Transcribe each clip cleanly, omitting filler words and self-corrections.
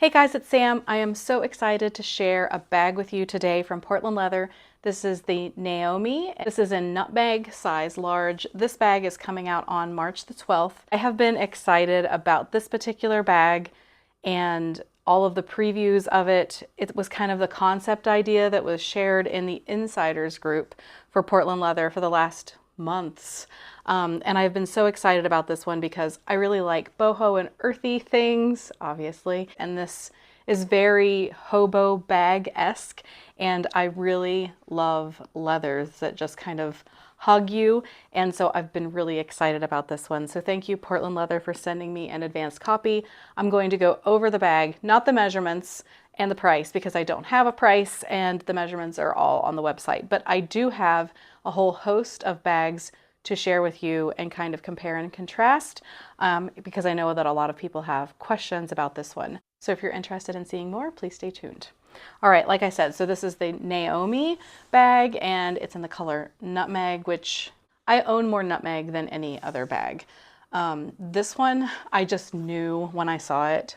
Hey guys, it's Sam. I am so excited to share a bag with you today from Portland Leather. This is the Naomi. This is in Nutmeg, size large. This bag is coming out on March the 12th. I have been excited about this particular bag and all of the previews of it. It was kind of the concept idea that was shared in the insiders group for Portland Leather for the last months. And I've been so excited about this one because I really like boho and earthy things, obviously. And this is very hobo bag-esque. And I really love leathers that just kind of hug you. And so I've been really excited about this one. So thank you, Portland Leather, for sending me an advanced copy. I'm going to go over the bag, not the measurements and the price, because I don't have a price and the measurements are all on the website. But I do have a whole host of bags to share with you and kind of compare and contrast because I know that a lot of people have questions about this one. So if you're interested in seeing more, please stay tuned. All right, like I said, so this is the Naomi bag and it's in the color Nutmeg, which I own more Nutmeg than any other bag. This one, I just knew when I saw it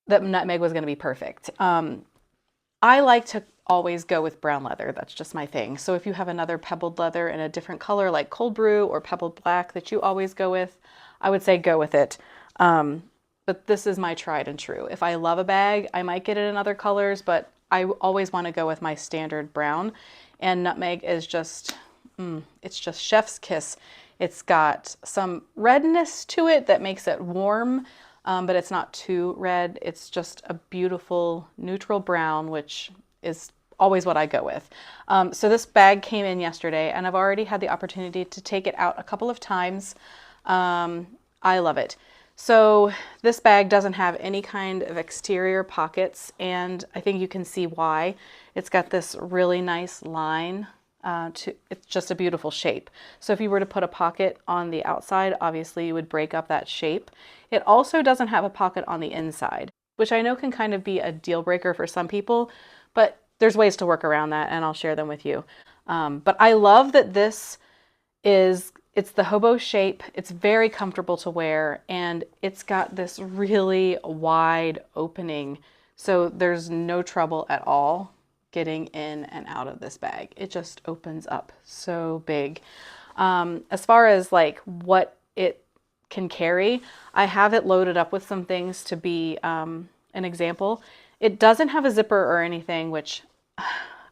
that Nutmeg was going to be perfect. I like to always go with brown leather. That's just my thing. So if you have another pebbled leather in a different color like cold brew or pebbled black that you always go with, I would say go with it. But this is my tried and true. If I love a bag, I might get it in other colors, but I always want to go with my standard brown. And Nutmeg is just, it's just chef's kiss. It's got some redness to it that makes it warm, but it's not too red. It's just a beautiful neutral brown, which is always what I go with. So this bag came in yesterday and I've already had the opportunity to take it out a couple of times. I love it. So this bag doesn't have any kind of exterior pockets and I think you can see why. It's got this really nice line. It's just a beautiful shape. So if you were to put a pocket on the outside, obviously you would break up that shape. It also doesn't have a pocket on the inside, which I know can kind of be a deal breaker for some people, but there's ways to work around that and I'll share them with you. But I love that it's the hobo shape. It's very comfortable to wear and it's got this really wide opening. So there's no trouble at all getting in and out of this bag. It just opens up so big. As far as like what it can carry, I have it loaded up with some things to be an example. It doesn't have a zipper or anything, which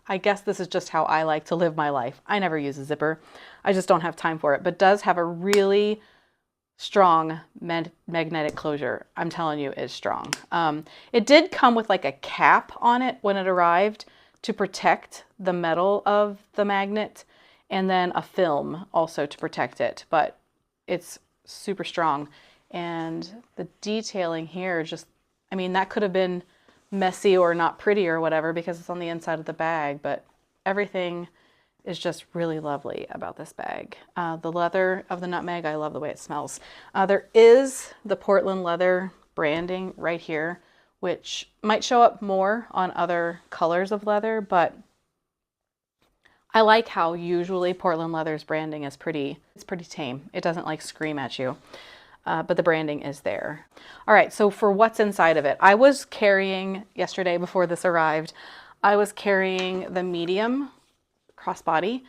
I guess this is just how I like to live my life. I never use a zipper. I just don't have time for it, but does have a really strong magnetic closure. I'm telling you, it's strong. It did come with like a cap on it when it arrived to protect the metal of the magnet and then a film also to protect it, but it's super strong. And the detailing here just, I mean, that could have been messy or not pretty or whatever because it's on the inside of the bag, but everything is just really lovely about this bag. The leather of the Nutmeg, I love the way it smells. There is the Portland Leather branding right here, which might show up more on other colors of leather, but I like how usually Portland Leather's branding is it's pretty tame. It doesn't like scream at you, but the branding is there. All right, so for what's inside of it, I was carrying, yesterday before this arrived, I was carrying the medium crossbody,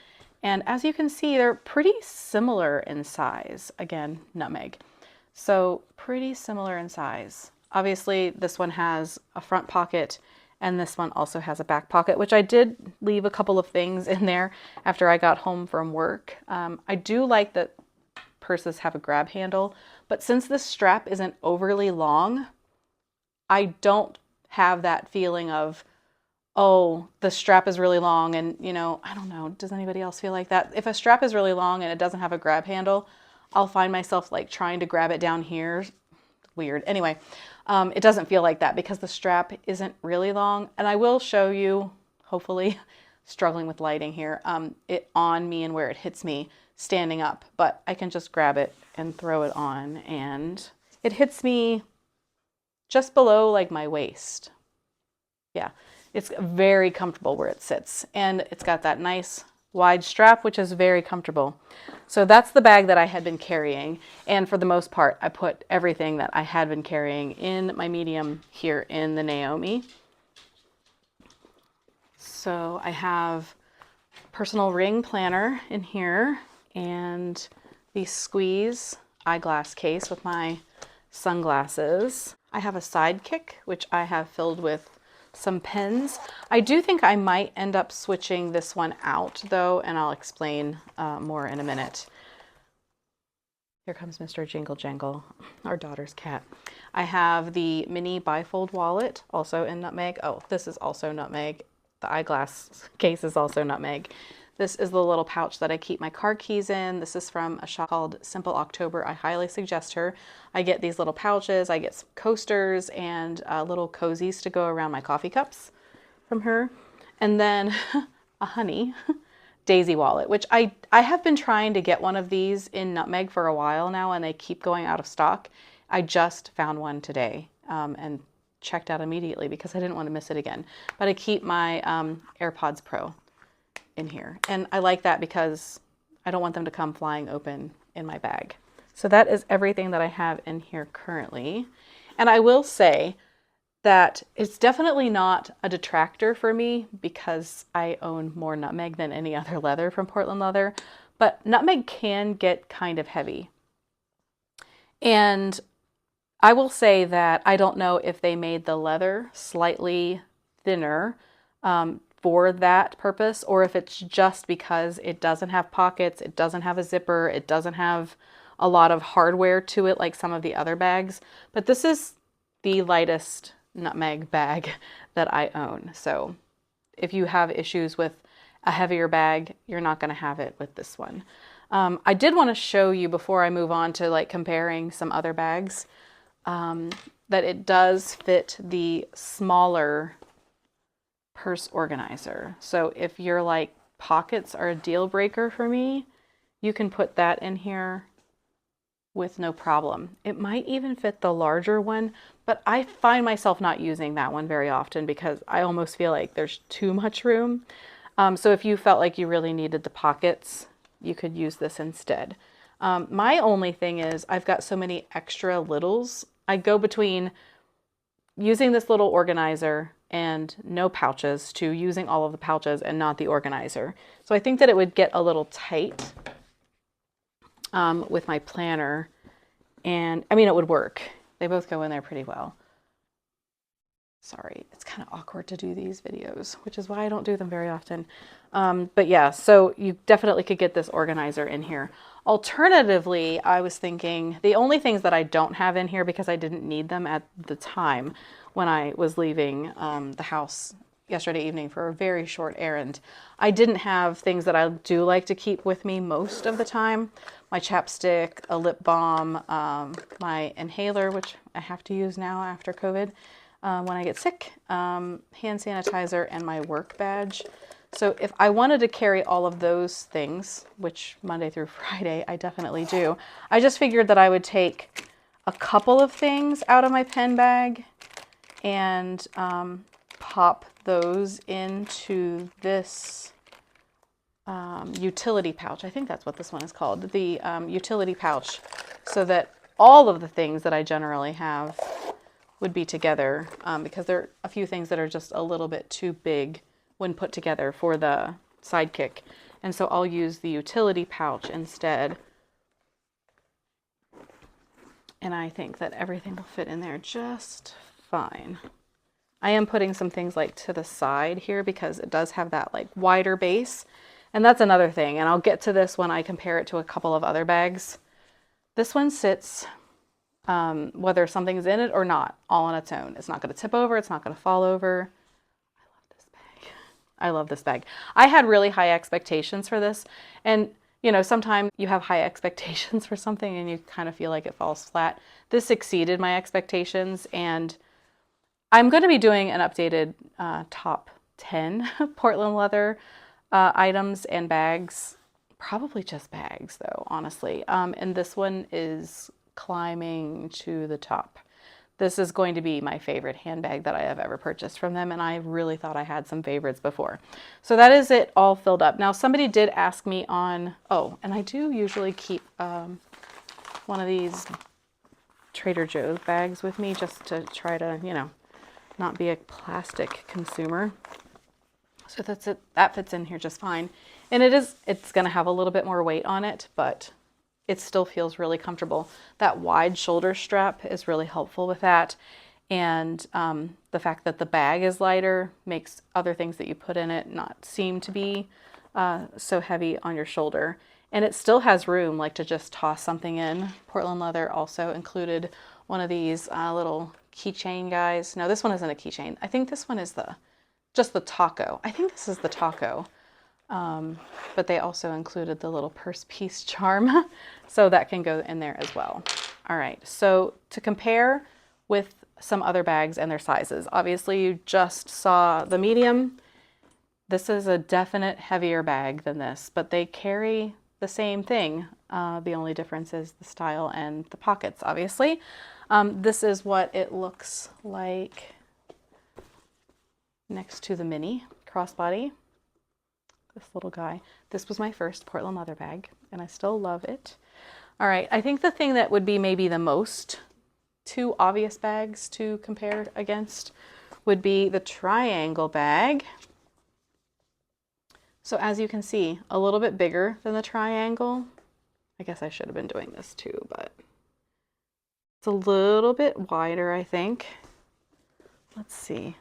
and as you can see, they're pretty similar in size. Again, Nutmeg. So pretty similar in size. Obviously, this one has a front pocket and this one also has a back pocket, which I did leave a couple of things in there after I got home from work. I do like that purses have a grab handle, but since this strap isn't overly long, I don't have that feeling of, oh, the strap is really long and, you know, I don't know, does anybody else feel like that? If a strap is really long and it doesn't have a grab handle, I'll find myself like trying to grab it down here. Weird. Anyway, it doesn't feel like that because the strap isn't really long. And I will show you, hopefully, struggling with lighting here, it on me and where it hits me standing up, but I can just grab it and throw it on and it hits me just below like my waist. Yeah, it's very comfortable where it sits and it's got that nice wide strap, which is very comfortable. So that's the bag that I had been carrying. And for the most part, I put everything that I had been carrying in my medium here in the Naomi. So I have personal ring planner in here and the squeeze eyeglass case with my sunglasses. I have a sidekick, which I have filled with some pens. I do think I might end up switching this one out though, and I'll explain more in a minute. Here comes Mr. Jingle Jangle, our daughter's cat. I have the mini bifold wallet, also in Nutmeg. Oh, this is also Nutmeg. The eyeglass case is also Nutmeg. This is the little pouch that I keep my car keys in. This is from a shop called Simple October. I highly suggest her. I get these little pouches, I get some coasters and little cozies to go around my coffee cups from her. And then a honey daisy wallet, which I have been trying to get one of these in Nutmeg for a while now, and they keep going out of stock. I just found one today and checked out immediately because I didn't want to miss it again. But I keep my AirPods Pro in here, and I like that because I don't want them to come flying open in my bag. So that is everything that I have in here currently. And I will say that it's definitely not a detractor for me because I own more Nutmeg than any other leather from Portland Leather, but Nutmeg can get kind of heavy. And I will say that I don't know if they made the leather slightly thinner for that purpose, or if it's just because it doesn't have pockets, it doesn't have a zipper, it doesn't have a lot of hardware to it like some of the other bags. But this is the lightest Nutmeg bag that I own. So if you have issues with a heavier bag, you're not going to have it with this one. I did want to show you before I move on to like comparing some other bags that it does fit the smaller purse organizer. So if you're like pockets are a deal breaker for me, you can put that in here with no problem. It might even fit the larger one, but I find myself not using that one very often because I almost feel like there's too much room. So if you felt like you really needed the pockets, you could use this instead. My only thing is I've got so many extra littles. I go between using this little organizer and no pouches to using all of the pouches and not the organizer. So I think that it would get a little tight with my planner, and I mean it would work. They both go in there pretty well. Sorry, it's kind of awkward to do these videos, which is why I don't do them very often. But yeah, so you definitely could get this organizer in here. Alternatively, I was thinking the only things that I don't have in here because I didn't need them at the time when I was leaving the house yesterday evening for a very short errand. I didn't have things that I do like to keep with me most of the time. My chapstick, a lip balm, my inhaler, which I have to use now after COVID when I get sick, hand sanitizer, and my work badge. So if I wanted to carry all of those things, which Monday through Friday I definitely do, I just figured that I would take a couple of things out of my pen bag and pop those into this utility pouch. I think that's what this one is called, the utility pouch, so that all of the things that I generally have would be together because there are a few things that are just a little bit too big when put together for the sidekick. And so I'll use the utility pouch instead. And I think that everything will fit in there just fine. I am putting some things like to the side here because it does have that like wider base. And that's another thing. And I'll get to this when I compare it to a couple of other bags. This one sits whether something's in it or not, all on its own. It's not going to tip over. It's not going to fall over. I love this bag. I love this bag. I had really high expectations for this. And, you know, sometimes you have high expectations for something and you kind of feel like it falls flat. This exceeded my expectations. And I'm going to be doing an updated top 10 Portland leather items and bags. Probably just bags, though, honestly. And this one is climbing to the top. This is going to be my favorite handbag that I have ever purchased from them, and I really thought I had some favorites before. So that is it all filled up. Now somebody did ask me on, oh, and I do usually keep one of these Trader Joe's bags with me just to try to, you know, not be a plastic consumer. So that's it. That fits in here just fine. And it's going to have a little bit more weight on it, but it still feels really comfortable. That wide shoulder strap is really helpful with that. And the fact that the bag is lighter makes other things that you put in it not seem to be so heavy on your shoulder. And it still has room, like to just toss something in. Portland Leather also included one of these little keychain guys. No, this one isn't a keychain. I think this one is just the taco. I think this is the taco. But they also included the little purse piece charm. So that can go in there as well. All right, so to compare with some other bags and their sizes, obviously you just saw the medium. This is a definite heavier bag than this, but they carry the same thing. The only difference is the style and the pockets, obviously. This is what it looks like next to the mini crossbody. This little guy. This was my first Portland Leather bag, and I still love it. All right, I think the thing that would be maybe the most two obvious bags to compare against would be the triangle bag. So as you can see, a little bit bigger than the triangle. I guess I should have been doing this too, but it's a little bit wider, I think. Let's see.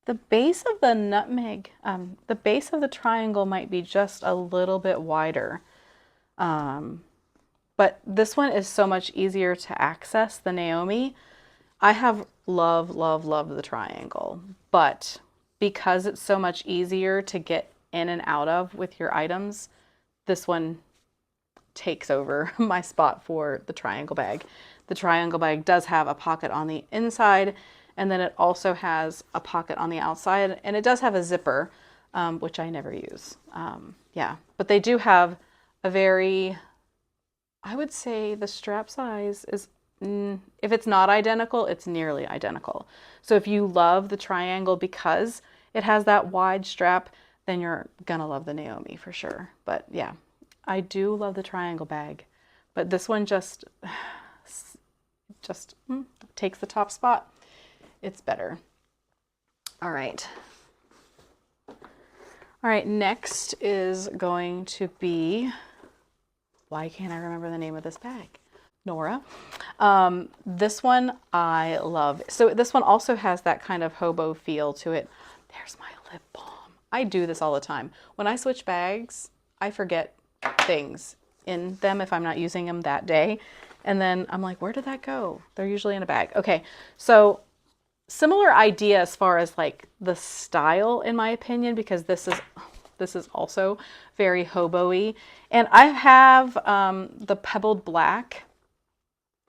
The base of the Nutmeg, the base of the triangle might be just a little bit wider. But this one is so much easier to access, the Naomi. I have loved the triangle, but because it's so much easier to get in and out of with your items, this one takes over my spot for the triangle bag. The triangle bag does have a pocket on the inside, and then it also has a pocket on the outside, and it does have a zipper, which I never use. Yeah, but they do have a very, I would say the strap size is, if it's not identical, it's nearly identical. So if you love the triangle because it has that wide strap, then you're gonna love the Naomi for sure. But yeah, I do love the triangle bag, but this one just takes the top spot. It's better. All right. All right, next is going to be, why can't I remember the name of this bag? Nora. This one I love. So this one also has that kind of hobo feel to it. There's my lip balm. I do this all the time. When I switch bags, I forget things in them if I'm not using them that day. And then I'm like, where did that go? They're usually in a bag. Okay, so similar idea as far as like the style, in my opinion, because this is also very hobo-y. And I have the pebbled black.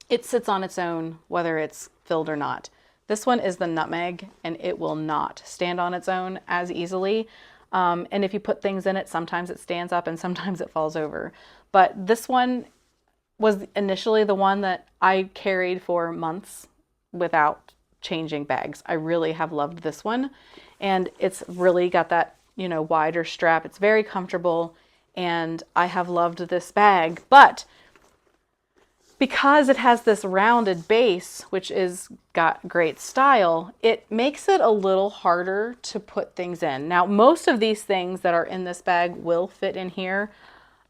It sits on its own, whether it's filled or not. This one is the Nutmeg, and it will not stand on its own as easily. And if you put things in it, sometimes it stands up and sometimes it falls over. But this one was initially the one that I carried for months without changing bags. I really have loved this one, and it's really got that, you know, wider strap. It's very comfortable, and I have loved this bag. But because it has this rounded base, which is got great style, it makes it a little harder to put things in. Now, most of these things that are in this bag will fit in here.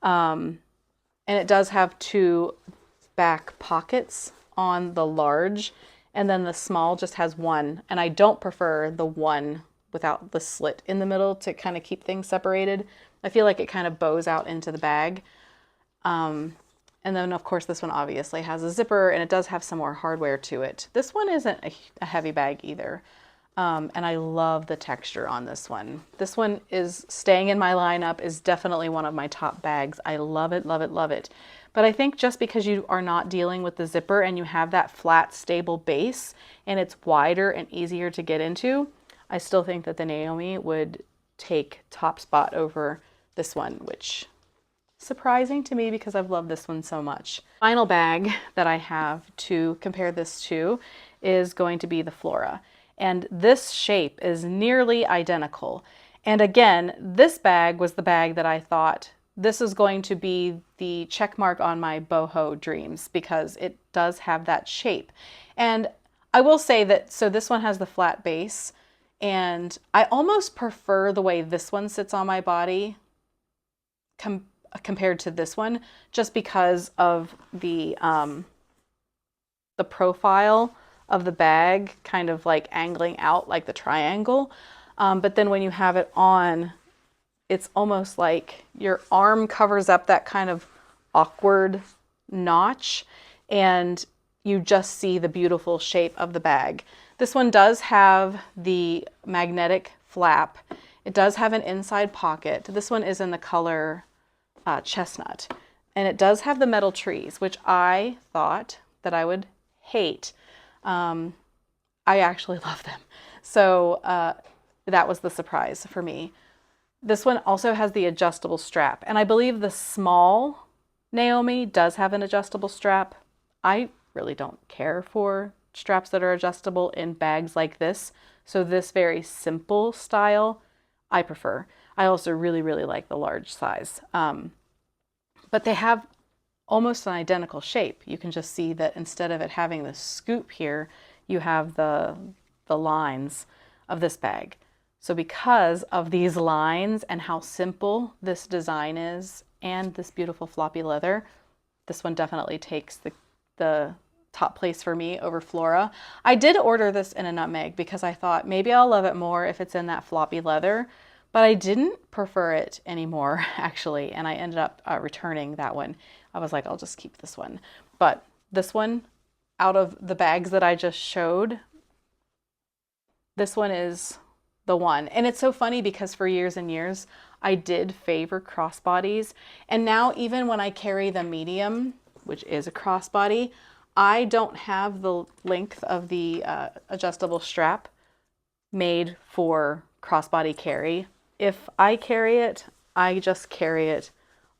And it does have two back pockets on the large, and then the small just has one. And I don't prefer the one without the slit in the middle to kind of keep things separated. I feel like it kind of bows out into the bag. And then of course this one obviously has a zipper, and it does have some more hardware to it. This one isn't a heavy bag either. And I love the texture on this one. This one is staying in my lineup, is definitely one of my top bags. I love it, love it, love it. But I think just because you are not dealing with the zipper and you have that flat, stable base, and it's wider and easier to get into, I still think that the Naomi would take top spot over this one, which surprising to me because I've loved this one so much. Final bag that I have to compare this to is going to be the Flora. And this shape is nearly identical. And again, this bag was the bag that I thought this is going to be the check mark on my boho dreams because it does have that shape. And I will say that, so this one has the flat base, and I almost prefer the way this one sits on my body compared to this one, just because of the profile of the bag kind of like angling out like the triangle. But then when you have it on, it's almost like your arm covers up that kind of awkward notch and you just see the beautiful shape of the bag. This one does have the magnetic flap. It does have an inside pocket. This one is in the color chestnut. And it does have the metal trees, which I thought that I would hate. I actually love them. So that was the surprise for me. This one also has the adjustable strap, and I believe the small Naomi does have an adjustable strap. I really don't care for straps that are adjustable in bags like this, so this very simple style I prefer. I also really, really like the large size. But they have almost an identical shape. You can just see that instead of it having the scoop here, you have the lines of this bag. So because of these lines and how simple this design is and this beautiful floppy leather, this one definitely takes the top place for me over Flora. I did order this in a Nutmeg because I thought maybe I'll love it more if it's in that floppy leather, but I didn't prefer it anymore actually, and I ended up returning that one. I was like, I'll just keep this one. But this one, out of the bags that I just showed, this one is the one. And it's so funny because for years and years, I did favor crossbodies. And now even when I carry the medium, which is a crossbody, I don't have the length of the adjustable strap made for crossbody carry. If I carry it, I just carry it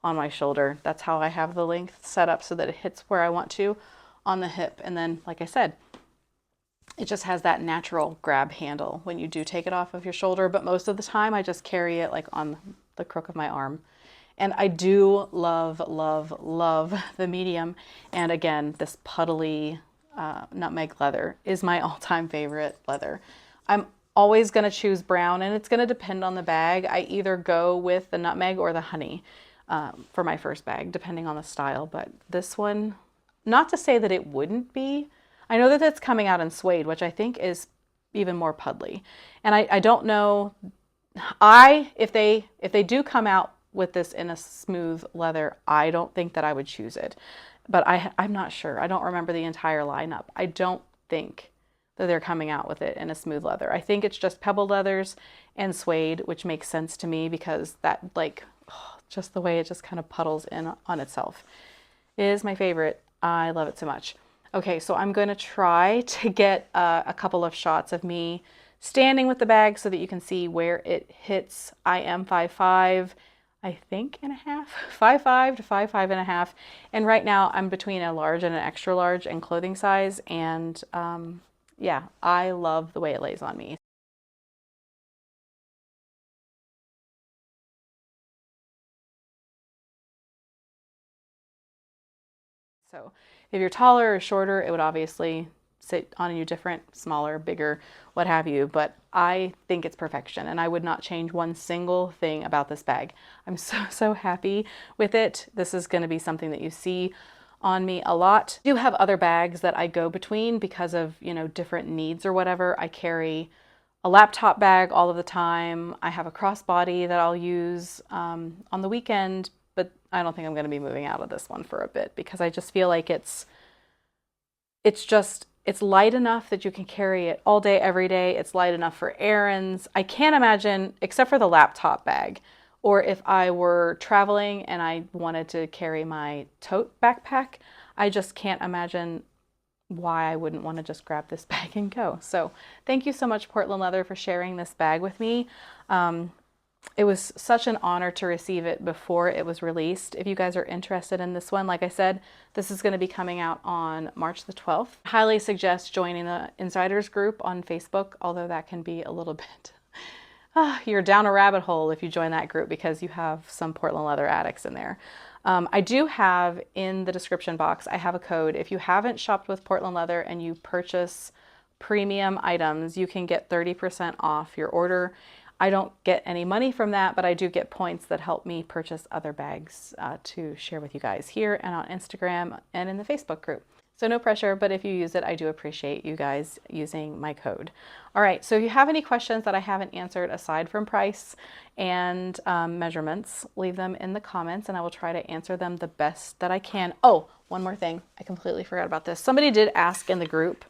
on my shoulder. That's how I have the length set up so that it hits where I want to on the hip. And then, like I said, it just has that natural grab handle when you do take it off of your shoulder, but most of the time I just carry it like on the crook of my arm. And I do love, love, love the medium. And again, this puddly nutmeg leather is my all-time favorite leather. I'm always going to choose brown, and it's going to depend on the bag. I either go with the nutmeg or the honey for my first bag, depending on the style. But this one, not to say that it wouldn't be, I know that it's coming out in suede, which I think is even more puddly. And I don't know, if they do come out with this in a smooth leather, I don't think that I would choose it. But I'm not sure. I don't remember the entire lineup. I don't think that they're coming out with it in a smooth leather. I think it's just pebbled leathers and suede, which makes sense to me because that, like, just the way it just kind of puddles in on itself. It is my favorite. I love it so much. Okay, so I'm going to try to get a couple of shots of me standing with the bag so that you can see where it hits. I am 5'5", I think, and a half, 5'5" to 5'5" and a half. And right now I'm between a large and an extra large in clothing size. And yeah, I love the way it lays on me. So if you're taller or shorter, it would obviously sit on you different, smaller, bigger, what have you. But I think it's perfection, and I would not change one single thing about this bag. I'm so happy with it. This is going to be something that you see on me a lot. I do have other bags that I go between because of, you know, different needs or whatever. I carry a laptop bag all of the time. I have a crossbody that I'll use on the weekend, but I don't think I'm going to be moving out of this one for a bit because I just feel like it's light enough that you can carry it all day, every day. It's light enough for errands. I can't imagine, except for the laptop bag, or if I were traveling and I wanted to carry my tote backpack, I just can't imagine why I wouldn't want to just grab this bag and go. So thank you so much, Portland Leather, for sharing this bag with me. it was such an honor to receive it before it was released. If you guys are interested in this one, like I said, this is going to be coming out on March the 12th. I highly suggest joining the Insiders group on Facebook, although that can be a little bit, you're down a rabbit hole if you join that group because you have some Portland leather addicts in there. I do have in the description box, I have a code. If you haven't shopped with Portland leather and you purchase premium items, you can get 30% off your order. I don't get any money from that, but I do get points that help me purchase other bags to share with you guys here and on Instagram and in the Facebook group. So no pressure, but if you use it, I do appreciate you guys using my code. All right, so if you have any questions that I haven't answered aside from price and measurements, leave them in the comments and I will try to answer them the best that I can. Oh, one more thing. I completely forgot about this. Somebody did ask in the group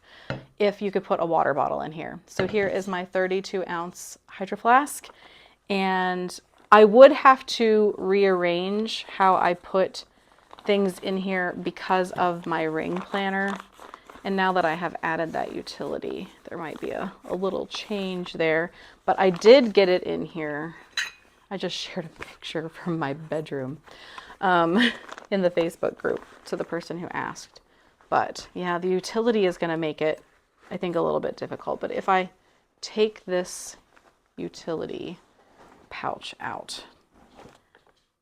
if you could put a water bottle in here. So here is my 32-ounce Hydro Flask, and I would have to rearrange how I put things in here because of my ring planner. And now that I have added that utility, there might be a little change there, but I did get it in here. I just shared a picture from my bedroom in the Facebook group to the person who asked. But yeah, the utility is going to make it, I think, a little bit difficult. But if I take this utility pouch out,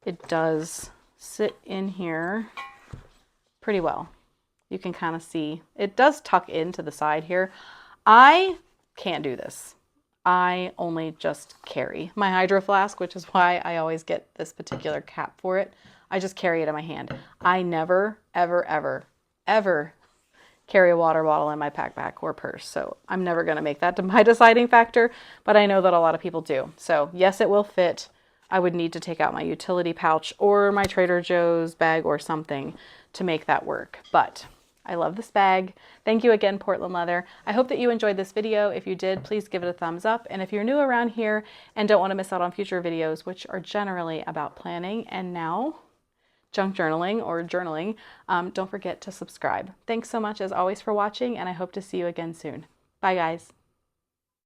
it does sit in here pretty well. You can kind of see it does tuck into the side here. I can't do this. I only just carry my Hydro Flask, which is why I always get this particular cap for it. I just carry it in my hand. I never, ever, ever, ever carry a water bottle in my backpack or purse. So I'm never going to make that my deciding factor, but I know that a lot of people do. So yes, it will fit. I would need to take out my utility pouch or my Trader Joe's bag or something to make that work. But I love this bag. Thank you again, Portland Leather. I hope that you enjoyed this video. If you did, please give it a thumbs up. And if you're new around here and don't want to miss out on future videos, which are generally about planning and now junk journaling or journaling, don't forget to subscribe. Thanks so much as always for watching, and I hope to see you again soon. Bye guys.